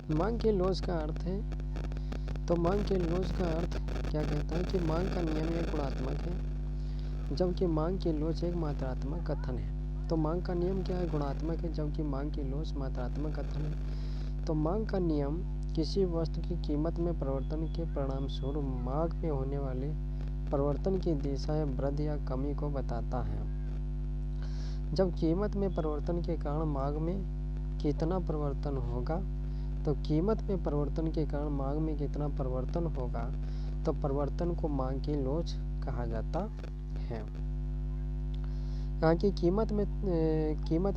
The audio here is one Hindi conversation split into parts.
मांग के लॉज का अर्थ है, तो मांग के लॉज का अर्थ क्या कहता है कि मांग का नियम एक गुणात्मक है, जबकि मांग के लॉज एक मात्रात्मक कथन है। तो मांग का नियम क्या है? गुणात्मक है, जबकि मांग के लॉज मात्रात्मक कथन है। तो मांग का नियम किसी वस्तु की कीमत में परिवर्तन के परिणाम स्वरूप मांग में होने वाले परिवर्तन की दिशा या वृद्धि या कमी को बताता है। जब कीमत में परिवर्तन के कारण मांग में कितना परिवर्तन होगा, तो कीमत में परिवर्तन के कारण मांग में कितना परिवर्तन होगा, तो परिवर्तन को मांग की लोच कहा जाता है। कहा कि कीमत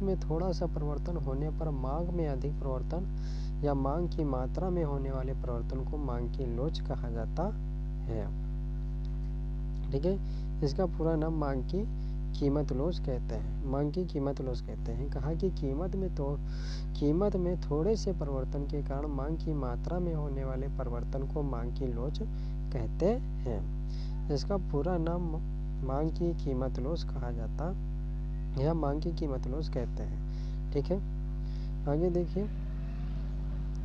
में थोड़ा सा परिवर्तन होने पर मांग में अधिक परिवर्तन या मांग की मात्रा में होने वाले परिवर्तन को मांग की लोच कहा जाता है। ठीक है, इसका पूरा नाम मांग की कीमत लोच कहते हैं। मांग की कीमत लोच कहते हैं। कहा कि कीमत में थोड़े से परिवर्तन के कारण मांग की मात्रा में होने वाले परिवर्तन को मांग की लोच कहते हैं। इसका पूरा नाम मांग की कीमत लोच कहा जाता या मांग की कीमत लोच कहते हैं। ठीक है, आगे देखिए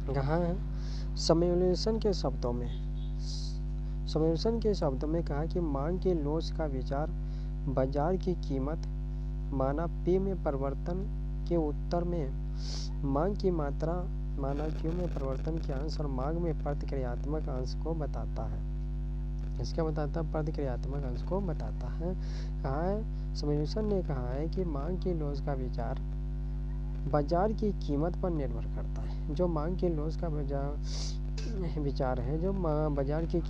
कहा है समोल्यूशन के शब्दों में कहा कि मांग के लोच का विचार बाजार की कीमत माना P में परिवर्तन के उत्तर में मांग की मात्रा माना Q में परिवर्तन के अंश और मांग में प्रतिक्रियात्मक अंश को बताता है। इसका बताता है प्रतिक्रियात्मक अंश को बताता है। कहा है समोल्यूशन ने कहा है कि मांग की लोच का विचार बाजार की कीमत पर निर्भर करता है। जो मांग की लोच का विचार है जो बाजार की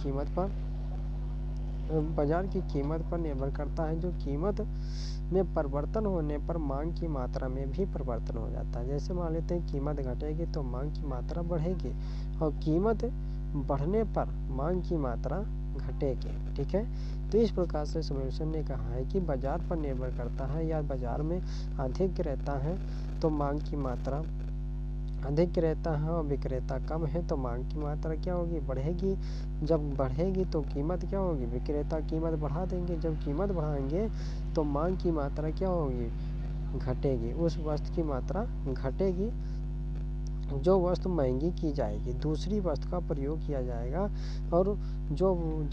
कीमत पर निर्भर करता है। जो कीमत में परिवर्तन होने पर मांग की मात्रा में भी परिवर्तन हो जाता है। जैसे मान लेते हैं कीमत घटेगी तो मांग की मात्रा बढ़ेगी और कीमत बढ़ने पर मांग की मात्रा घटेगी। ठीक है, तो इस प्रकार से समोल्यूशन ने कहा है कि बाजार पर निर्भर करता है, या बाजार में अधिक रहता है तो मांग की मात्रा अधिक रहता है और विक्रेता कम है तो मांग की मात्रा क्या होगी? बढ़ेगी। जब बढ़ेगी तो कीमत क्या होगी? विक्रेता कीमत बढ़ा देंगे। जब कीमत बढ़ाएंगे तो मांग की मात्रा क्या होगी? घटेगी। उस वस्तु की मात्रा घटेगी जो वस्तु महंगी की जाएगी, दूसरी वस्तु का प्रयोग किया जाएगा, और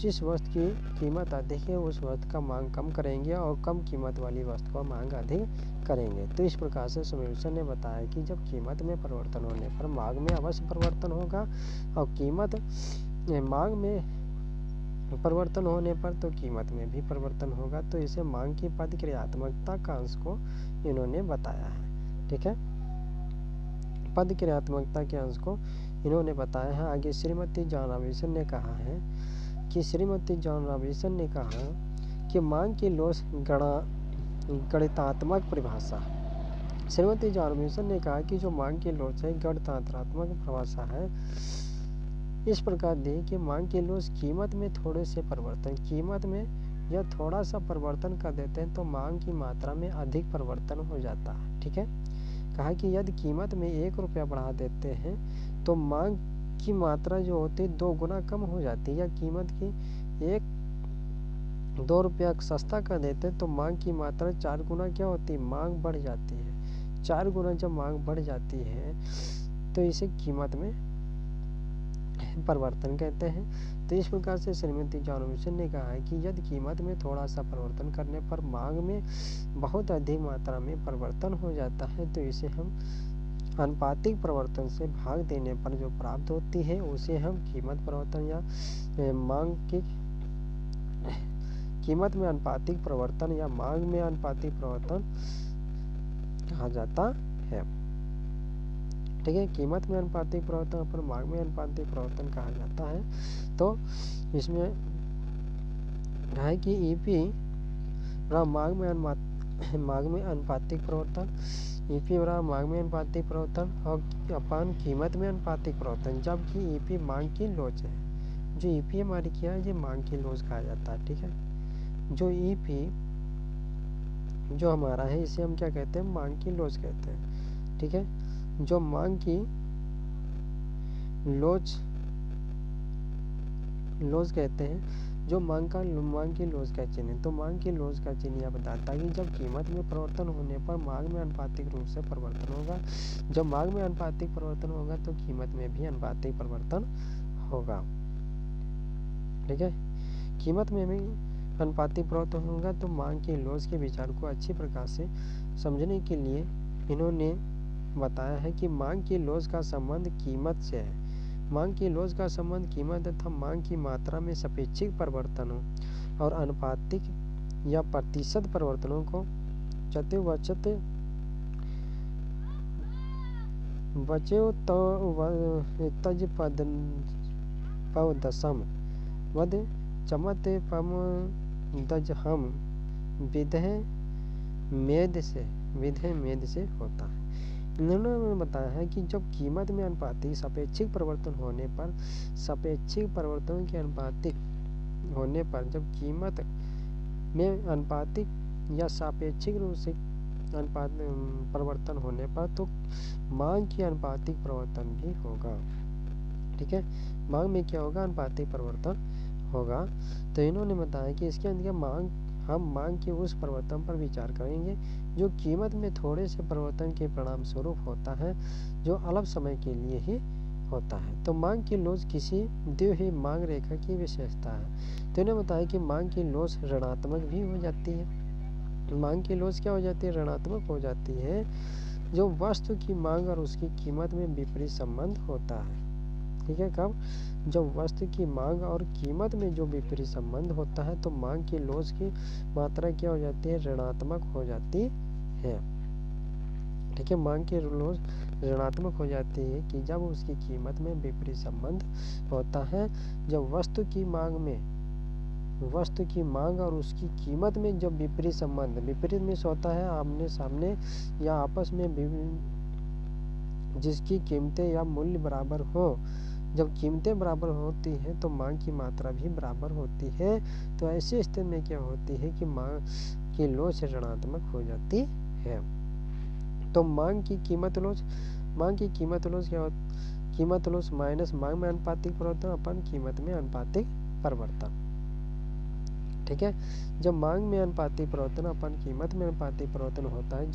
जिस वस्तु की कीमत अधिक है उस वस्तु का मांग कम करेंगे और कम कीमत वाली वस्तु का मांग अधिक करेंगे। तो इस प्रकार से समोल्यूशन ने बताया कि जब कीमत में परिवर्तन होने पर मांग में अवश्य परिवर्तन होगा और मांग में परिवर्तन होने पर तो कीमत में भी परिवर्तन होगा। तो इसे मांग की प्रतिक्रियात्मकता का अंश को इन्होंने बताया है। ठीक है, प्रतिक्रियात्मकता के अंश को इन्होंने बताया है। आगे श्रीमती जॉन रॉबिन्सन ने कहा है कि मांग की लोच गणितात्मक परिभाषा। श्रीमती जॉन रॉबिन्सन ने कहा कि जो मांग की लोच है गणितात्मक परिभाषा है। इस प्रकार दी कि मांग की लोच कीमत में थोड़े से परिवर्तन, कीमत में या थोड़ा सा परिवर्तन कर देते हैं तो मांग की मात्रा में अधिक परिवर्तन हो जाता है। ठीक है, कहा कि यदि कीमत में 1 रुपया बढ़ा देते हैं तो मांग की मात्रा जो होती है 2 गुना कम हो जाती है, या कीमत की 2 रुपया सस्ता कर देते हैं तो मांग की मात्रा 4 गुना क्या होती है? मांग बढ़ जाती है। 4 गुना जब मांग बढ़ जाती है तो इसे कीमत में परिवर्तन कहते हैं। तो इस प्रकार से श्रीमती जॉन रॉबिन्सन ने कहा है कि यदि कीमत में थोड़ा सा परिवर्तन करने पर मांग में बहुत अधिक मात्रा में परिवर्तन हो जाता है तो इसे हम आनुपातिक परिवर्तन से भाग देने पर जो प्राप्त होती है उसे हम कीमत परिवर्तन या मांग की कीमत में आनुपातिक परिवर्तन या मांग में आनुपातिक परिवर्तन कहा जाता है। ठीक है, कीमत में अनुपातिक परिवर्तन पर मांग में अनुपातिक परिवर्तन कहा जाता है। तो इसमें है कि ईपी मांग में अनुपातिक परिवर्तन, ईपी मांग में अनुपातिक परिवर्तन और अपन कीमत में अनुपातिक परिवर्तन, जबकि ईपी मांग की लोच है। जो ईपी हमारी क्या है, ये मांग की लोच कहा जाता है। ठीक है, जो ईपी जो हमारा है इसे हम क्या कहते हैं? मांग की लोच कहते हैं। ठीक है, जो मांग की लोच कहते हैं, जो मांग की लॉज का चिन्ह है। तो मांग की लॉज का चिन्ह यह बताता है कि जब कीमत में परिवर्तन होने पर मांग में आनुपातिक रूप से परिवर्तन होगा। जब मांग में आनुपातिक परिवर्तन होगा तो कीमत में भी आनुपातिक परिवर्तन होगा। ठीक है, कीमत में भी आनुपातिक परिवर्तन होगा। तो मांग की लॉज के विचार को अच्छी प्रकार से समझने के लिए इन्होंने बताया है कि मांग की लॉज का संबंध कीमत से है। मांग की लॉज का संबंध कीमत तथा मांग की मात्रा में सापेक्षिक परिवर्तनों और अनुपातिक या प्रतिशत परिवर्तनों को चतुर्वचत तज पदसम वद चमत पम दज हम विधेय मेद से होता है। इन्होंने बताया है कि जब कीमत में अनुपातिक सापेक्षिक परिवर्तन होने पर सापेक्षिक परिवर्तनों के अनुपातिक होने पर जब कीमत में अनुपातिक या सापेक्षिक रूप से परिवर्तन होने पर तो मांग की अनुपातिक परिवर्तन भी होगा। ठीक है, मांग में क्या होगा, अनुपातिक परिवर्तन होगा। तो इन्होंने बताया कि इसके अंदर हम मांग के उस परिवर्तन पर विचार करेंगे जो कीमत में थोड़े से परिवर्तन के परिणाम स्वरूप होता है, जो अल्प समय के लिए ही होता है। तो मांग की लॉज किसी दी हुई मांग रेखा की विशेषता है। तो इन्हें बताया कि मांग की लॉज ऋणात्मक भी हो जाती है। मांग की लॉज क्या हो जाती है, ऋणात्मक हो जाती है जो वस्तु की मांग और उसकी कीमत में विपरीत संबंध होता है। ठीक है, कब, जब वस्तु की मांग और कीमत में जो विपरीत संबंध होता है तो मांग की लॉज की मात्रा क्या हो जाती है, ऋणात्मक हो जाती है। ठीक है, मांग की लॉज ऋणात्मक हो जाती है कि जब उसकी कीमत में विपरीत संबंध होता है। जब वस्तु की मांग और उसकी कीमत में जब विपरीत संबंध, विपरीत में होता है आमने सामने या आपस में जिसकी कीमतें या मूल्य बराबर हो। जब कीमतें बराबर होती हैं तो मांग की मात्रा भी बराबर होती है। तो ऐसी स्थिति में क्या होती है कि मांग की लॉज ऋणात्मक हो जाती है। तो मांग की कीमत लॉज क्या होती, कीमत लॉज माइनस मांग में आनुपातिक परिवर्तन अपन कीमत में आनुपातिक परिवर्तन। ठीक है, जब मांग में आनुपातिक परिवर्तन अपन कीमत में आनुपातिक परिवर्तन होता है।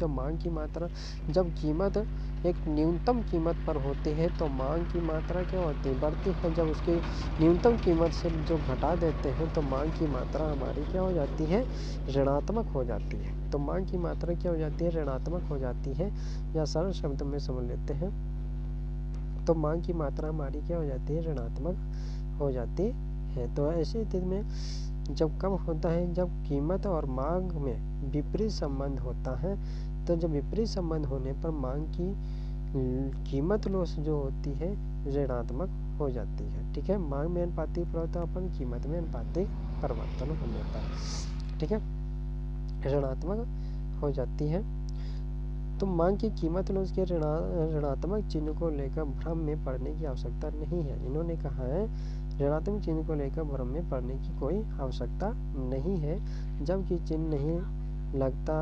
जब कीमत एक न्यूनतम कीमत पर होती है तो मांग की मात्रा क्या होती है, बढ़ती है। जब उसकी न्यूनतम कीमत से जो घटा देते हैं तो मांग की मात्रा हमारी क्या हो जाती है, ऋणात्मक हो जाती है। तो मांग की मात्रा क्या हो जाती है, ऋणात्मक हो जाती है। या सरल शब्द में समझ लेते हैं तो मांग की मात्रा हमारी क्या हो जाती है, ऋणात्मक हो जाती है। तो ऐसी स्थिति में जब कब होता है, जब कीमत और मांग में विपरीत संबंध होता है। तो जब विपरीत संबंध होने पर मांग की कीमत लॉज जो होती है ऋणात्मक हो जाती है। ठीक है, मांग में आनुपातिक परिवर्तन अपन कीमत में आनुपातिक परिवर्तन होने पर, ठीक है, ऋणात्मक हो जाती है। तो मांग की कीमत लॉज के ऋणात्मक चिन्ह को लेकर भ्रम में पड़ने की आवश्यकता नहीं है। इन्होंने कहा है ऋणात्मक चिन्ह को लेकर भ्रम में पड़ने की कोई आवश्यकता नहीं है। जबकि चिन्ह नहीं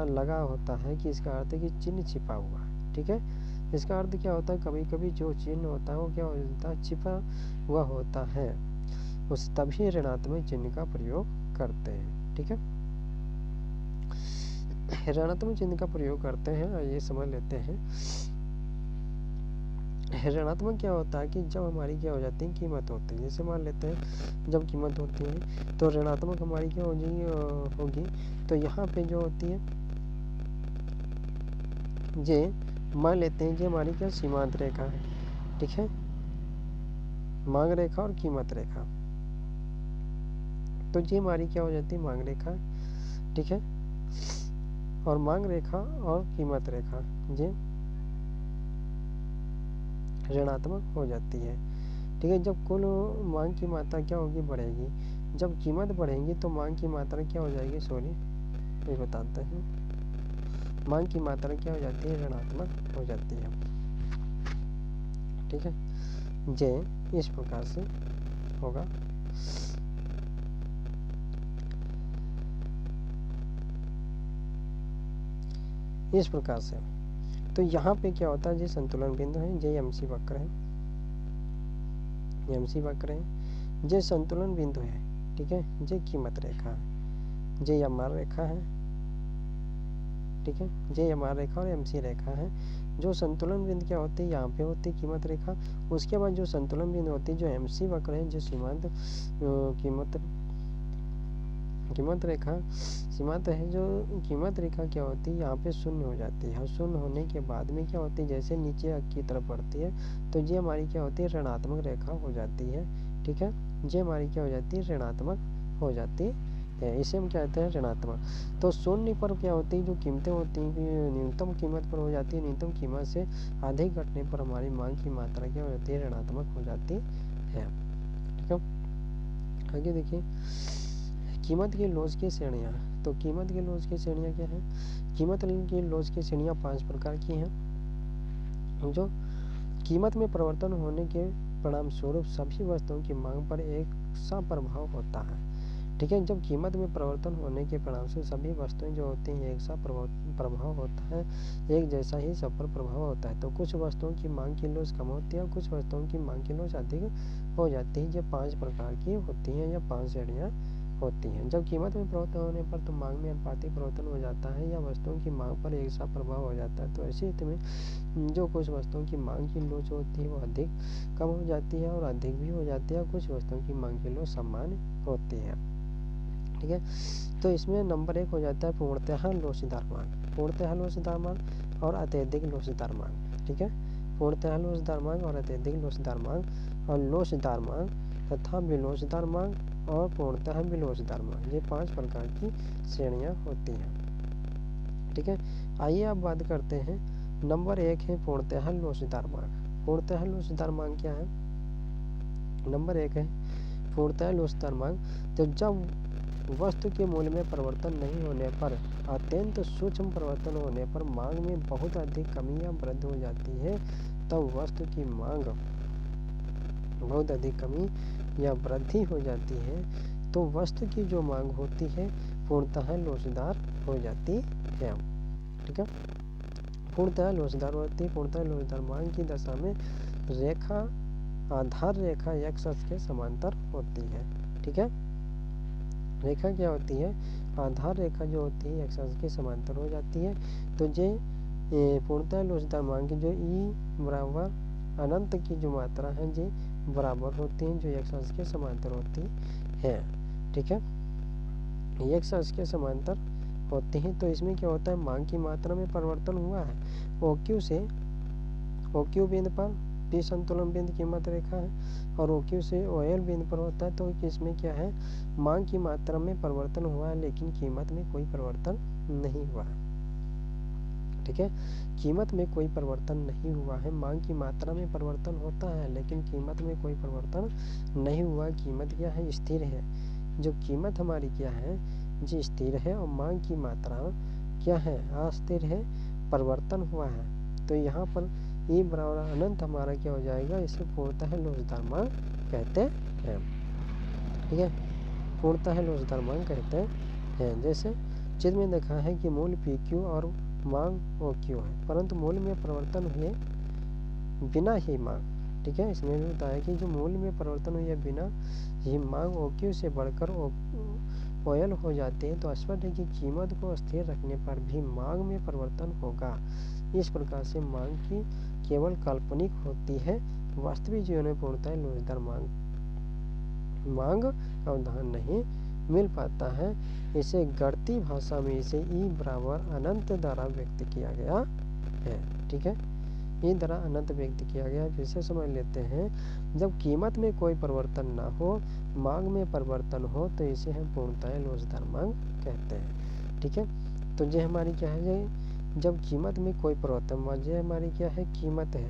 लगा होता है कि इसका अर्थ है कि चिन्ह छिपा हुआ है। ठीक है, इसका अर्थ क्या होता है, कभी कभी जो चिन्ह होता है वो क्या होता है, छिपा हुआ होता है, उस तभी ऋणात्मक चिन्ह का प्रयोग करते हैं। ठीक है, ऋणात्मक चिन्ह का प्रयोग करते हैं, ये समझ लेते हैं। ऋणात्मक क्या होता है कि जब हमारी क्या हो जाती है, कीमत होती है। जैसे मान लेते हैं जब कीमत होती है तो ऋणात्मक हमारी क्या होगी। तो यहाँ पे जो होती है जे मान लेते हैं, जो हमारी क्या सीमांत रेखा है। ठीक है, मांग रेखा और कीमत रेखा। तो ये हमारी क्या हो जाती है, मांग रेखा। ठीक है, और मांग रेखा और कीमत रेखा ये ऋणात्मक हो जाती है। ठीक है, जब कुल मांग की मात्रा क्या होगी, बढ़ेगी। जब कीमत बढ़ेगी तो मांग की मात्रा क्या हो जाएगी, ये बताते हैं, मांग की मात्रा क्या हो जाती है, ऋणात्मक हो जाती है। ठीक है, जे इस प्रकार से होगा। इस प्रकार से तो यहाँ पे क्या होता है, ये संतुलन बिंदु है, ये एमसी वक्र है, एमसी वक्र है, ये संतुलन बिंदु है। ठीक है, ये कीमत रेखा है, ये एम आर रेखा है, ठीक है, ये एम आर रेखा और एम सी रेखा है। जो संतुलन बिंदु क्या होती है, यहाँ पे होती है कीमत रेखा। उसके बाद जो संतुलन बिंदु होती है, जो एम सी वक्र है, जो सीमांत कीमत रेखा सीमांत है, जो कीमत रेखा क्या होती है, यहाँ पे शून्य हो जाती है। और शून्य होने के बाद में क्या होती है, जैसे नीचे की तरफ बढ़ती है तो ये हमारी क्या होती है, ऋणात्मक रेखा हो जाती है, ठीक है। ये हमारी क्या हो जाती है, ऋणात्मक हो जाती है, इसे हम क्या कहते हैं, ऋणात्मक। तो शून्य पर क्या होती है, जो कीमतें होती हैं न्यूनतम कीमत पर हो जाती है, न्यूनतम कीमत से अधिक घटने पर हमारी मांग की मात्रा क्या हो जाती है, ऋणात्मक हो जाती है, ठीक है। आगे देखिए, कीमत की लॉज की श्रेणियाँ। तो कीमत की लॉज की श्रेणियाँ क्या है, कीमत की लॉज की श्रेणियाँ 5 प्रकार की हैं। जो कीमत में परिवर्तन होने के परिणाम स्वरूप सभी वस्तुओं की मांग पर एक सा प्रभाव होता है, ठीक है। जब कीमत में परिवर्तन होने के परिणाम से सभी वस्तुएं जो होती हैं एक सा प्रभाव होता है, एक जैसा ही सब पर प्रभाव होता है। तो कुछ वस्तुओं की मांग की लॉज कम होती है और कुछ वस्तुओं की मांग की लॉज अधिक हो जाती है। ये 5 प्रकार की होती हैं या 5 श्रेणियाँ होती हैं। जब कीमत में परिवर्तन होने पर तो मांग में अनुपातिक परिवर्तन हो जाता है या वस्तुओं की मांग पर एक सा प्रभाव हो जाता है। तो ऐसी स्थिति में जो कुछ वस्तुओं की मांग की लॉज होती है वो अधिक कम हो जाती है और अधिक भी हो जाती है, और कुछ वस्तुओं की मांग की लॉज समान होती है, ठीक है। तो इसमें नंबर 1 हो जाता है पूर्णतः लोचदार मांग, पूर्णतः लोचदार मांग और अत्यधिक लोचदार मांग, ठीक है। पूर्णतः लोचदार मांग और अत्यधिक लोचदार मांग और लोचदार मांग तथा विलोचदार मांग और पूर्णतः विलोचदार मांग, ये 5 प्रकार की श्रेणियाँ होती हैं, ठीक है। आइए अब बात करते हैं। नंबर 1 है पूर्णतः लोचदार मांग। पूर्णतः लोचदार मांग क्या है, नंबर 1 है पूर्णतः लोचदार मांग। तो जब वस्तु के मूल्य में परिवर्तन नहीं होने पर, अत्यंत सूक्ष्म परिवर्तन होने पर मांग में बहुत अधिक कमी या वृद्धि हो जाती है, तब वस्तु की मांग बहुत अधिक कमी या वृद्धि हो जाती है, तो वस्तु की जो मांग होती है पूर्णतः लोचदार हो जाती है, ठीक है। पूर्णतः लोचदार होती है। पूर्णतः लोचदार मांग की दशा में रेखा आधार रेखा एक्स अक्ष के समांतर होती है, ठीक है। रेखा क्या होती है, आधार रेखा जो होती है एक्स अक्ष के समांतर हो जाती है। तो ये पूर्णतः लोचदार मांग की जो ई बराबर अनंत की जो मात्रा है ये बराबर होती हैं, जो एक्स अक्ष के समांतर होती है, ठीक है। एक्स अक्ष के समांतर होती हैं। तो इसमें क्या होता है, मांग की मात्रा में परिवर्तन हुआ है, OQ से OQ बिंदु पर पी संतुलन बिंदु कीमत रेखा है, और OQ से OL बिंदु पर होता है। तो इसमें क्या है, मांग की मात्रा में परिवर्तन हुआ है लेकिन कीमत में कोई परिवर्तन नहीं हुआ है, ठीक है। कीमत में कोई परिवर्तन नहीं हुआ है, मांग की मात्रा में परिवर्तन होता है लेकिन कीमत में कोई परिवर्तन नहीं हुआ। कीमत क्या है, स्थिर है। जो कीमत हमारी क्या है, जी स्थिर है, और मांग की मात्रा क्या है, अस्थिर है, परिवर्तन हुआ है। तो यहाँ पर ई बराबर अनंत हमारा क्या हो जाएगा, इसे पूर्णतः लोचदार मांग कहते हैं, ठीक है। पूर्णतः लोचदार मांग कहते हैं। जैसे चित्र में देखा है कि मूल्य PQ और मांग OQ है, परंतु मूल्य में परिवर्तन हुए बिना ही मांग, ठीक है। इसमें भी बताया कि जो मूल्य में परिवर्तन हुए बिना ही मांग OQ से बढ़कर OL हो जाती है, तो स्पष्ट है कि कीमत को स्थिर रखने पर भी मांग में परिवर्तन होगा। इस प्रकार से मांग की केवल काल्पनिक होती है, वास्तविक जीवन में पूर्णतः लोचदार मांग अवधान नहीं मिल पाता है। इसे गणितीय भाषा में इसे ई बराबर अनंत द्वारा व्यक्त किया गया है, ठीक है। ई द्वारा अनंत व्यक्त किया गया है। फिर से समझ लेते हैं, जब कीमत में कोई परिवर्तन ना हो, मांग में परिवर्तन हो, तो इसे हम पूर्णतः लोचदार मांग कहते हैं, ठीक है। तो ये हमारी क्या है, जब कीमत में कोई परिवर्तन, ये हमारी क्या है, कीमत है,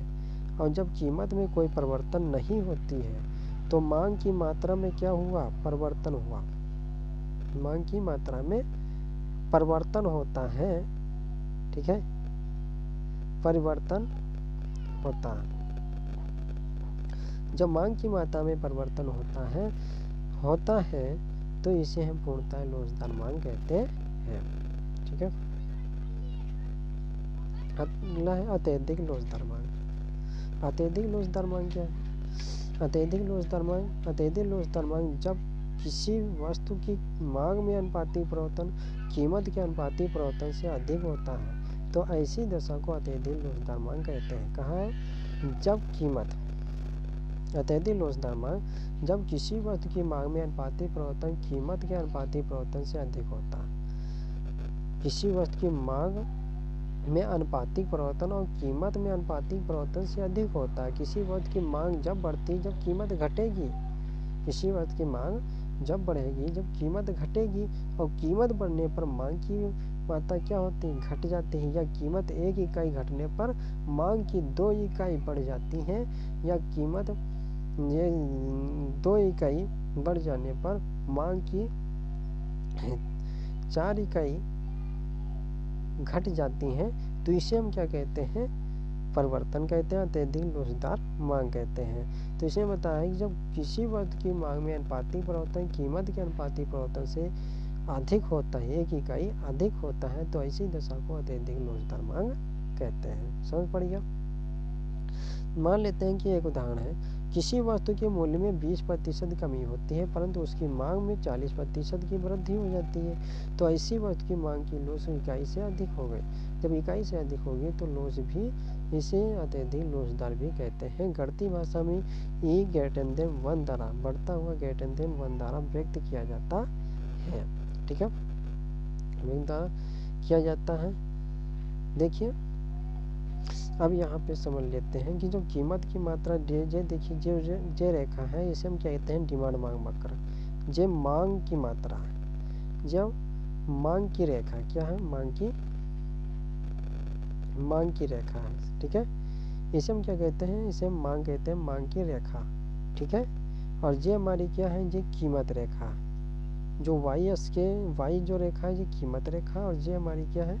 और जब कीमत में कोई परिवर्तन नहीं होती है तो मांग की मात्रा में क्या हुआ, परिवर्तन हुआ। मांग की मात्रा में परिवर्तन होता है, ठीक है, परिवर्तन होता है। जब मांग की मात्रा में परिवर्तन होता है तो इसे हम पूर्णतः लोचदार मांग कहते हैं, ठीक है। अगला है अत्यधिक लोचदार मांग। अत्यधिक लोचदार मांग क्या है, अत्यधिक लोचदार मांग जब किसी वस्तु की मांग में अनुपातिक परिवर्तन कीमत के अनुपातिक परिवर्तन से अधिक होता है तो ऐसी दशा को अत्यधिक लोचदार मांग कहते हैं। कहा है जब कीमत अत्यधिक लोचदार मांग जब किसी वस्तु की मांग में अनुपातिक परिवर्तन कीमत के अनुपातिक परिवर्तन से अधिक होता है। किसी वस्तु की मांग में अनुपातिक परिवर्तन और कीमत में अनुपातिक परिवर्तन से अधिक होता है। किसी वस्तु की मांग जब बढ़ती जब कीमत घटेगी, किसी वस्तु की मांग जब बढ़ेगी जब कीमत घटेगी और कीमत बढ़ने पर मांग की मात्रा क्या होती है, घट जाती है। या कीमत 1 इकाई घटने पर मांग की 2 इकाई बढ़ जाती है या कीमत 2 इकाई बढ़ जाने पर मांग की 4 इकाई घट जाती हैं तो इसे हम क्या कहते हैं, परिवर्तन कहते हैं, अत्यधिक लोचदार मांग कहते हैं। तो इसे बताया कि जब किसी वस्तु की मांग में अनुपातिक परिवर्तन कीमत के अनुपातिक परिवर्तन से अधिक होता है, 1 इकाई अधिक होता है तो ऐसी दशा को अत्यधिक लोचदार मांग कहते हैं। समझ पड़ गया। मान लेते हैं कि एक उदाहरण है, किसी वस्तु के मूल्य में 20% कमी होती है परंतु उसकी मांग में 40% की वृद्धि हो जाती है तो ऐसी वस्तु की मांग की लोच इकाई से अधिक हो गई। जब इकाई से अधिक होगी तो लोच भी इसे अत्यधिक लोचदार भी कहते हैं। गणितीय भाषा में E > 1 द्वारा बढ़ता हुआ > 1 द्वारा व्यक्त किया जाता है। ठीक है, द्वारा किया जाता है। देखिए अब यहाँ पे समझ लेते हैं कि जो कीमत की मात्रा देखिए जे रेखा है इसे हम क्या कहते हैं, डिमांड मांग वक्र। जे मांग की मात्रा है, जब मांग की रेखा क्या है, मांग की रेखा है। ठीक है, इसे हम क्या कहते हैं, इसे हम मांग कहते हैं, मांग की रेखा। ठीक है, और ये हमारी क्या है, ये कीमत रेखा। जो वाई अक्ष के वाई जो रेखा है ये कीमत रेखा और ये हमारी क्या है,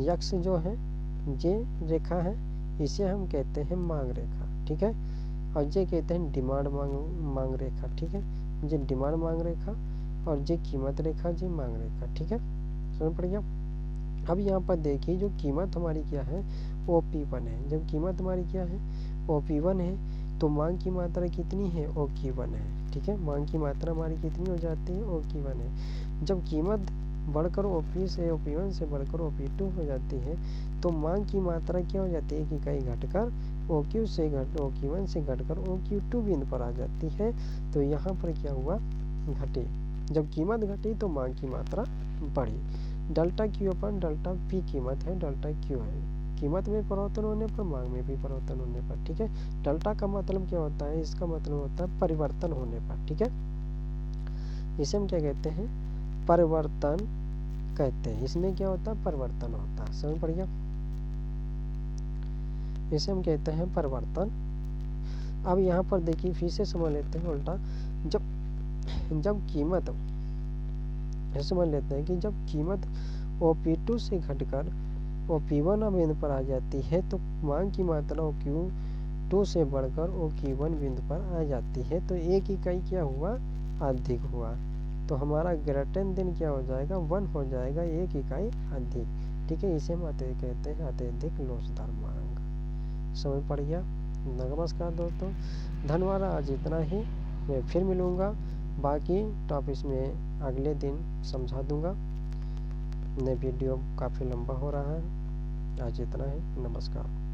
यक्ष जो है ये रेखा है, इसे हम कहते हैं मांग रेखा। ठीक है, और ये कहते हैं डिमांड मांग रेखा। ठीक है, ये डिमांड मांग रेखा और ये कीमत रेखा, ये मांग रेखा। ठीक है, समझ पड़ गया। अब यहाँ पर देखिए जो कीमत हमारी क्या है OP1 है। जब कीमत हमारी क्या है OP1 है तो मांग की मात्रा कितनी है OQ1 है। ठीक है, मांग की मात्रा हमारी कितनी हो जाती है OQ1 है। जब कीमत बढ़कर OP1 से बढ़कर OP2 हो जाती है तो मांग की मात्रा क्या हो जाती है, 1 इकाई घटकर OQ1 से घटकर OQ2 बिंदु पर आ जाती है। तो यहाँ पर क्या हुआ, घटी। जब कीमत घटी तो मांग की मात्रा बढ़ी। डेल्टा Q अपन डेल्टा P कीमत है, डेल्टा Q है कीमत में परिवर्तन होने पर मांग में भी परिवर्तन होने पर। ठीक है, डेल्टा का मतलब क्या होता है, इसका मतलब होता है परिवर्तन होने पर। ठीक है, इसे हम क्या कहते हैं, परिवर्तन कहते हैं। इसमें क्या होता है, परिवर्तन होता है। समझ पड़ गया, इसे हम कहते हैं परिवर्तन। अब यहाँ पर देखिए फिर से समझ लेते हैं उल्टा। जब कीमत समझ लेते हैं कि जब कीमत OP2 से घटकर OP1 बिंदु पर आ जाती है तो मांग की मात्रा OQ2 से बढ़कर OQ1 बिंदु पर आ जाती है तो 1 इकाई क्या हुआ, अधिक हुआ। तो हमारा ग्रेटर देन क्या हो जाएगा, 1 हो जाएगा, 1 इकाई अधिक। ठीक है, इसे हम कहते हैं अत्यधिक लोचदार मांग। समझ पड़ गया। नमस्कार दोस्तों, धन्यवाद। आज इतना ही, मैं फिर मिलूँगा, बाकी टॉपिक्स में अगले दिन समझा दूंगा। नए वीडियो काफ़ी लंबा हो रहा है। आज इतना ही, नमस्कार।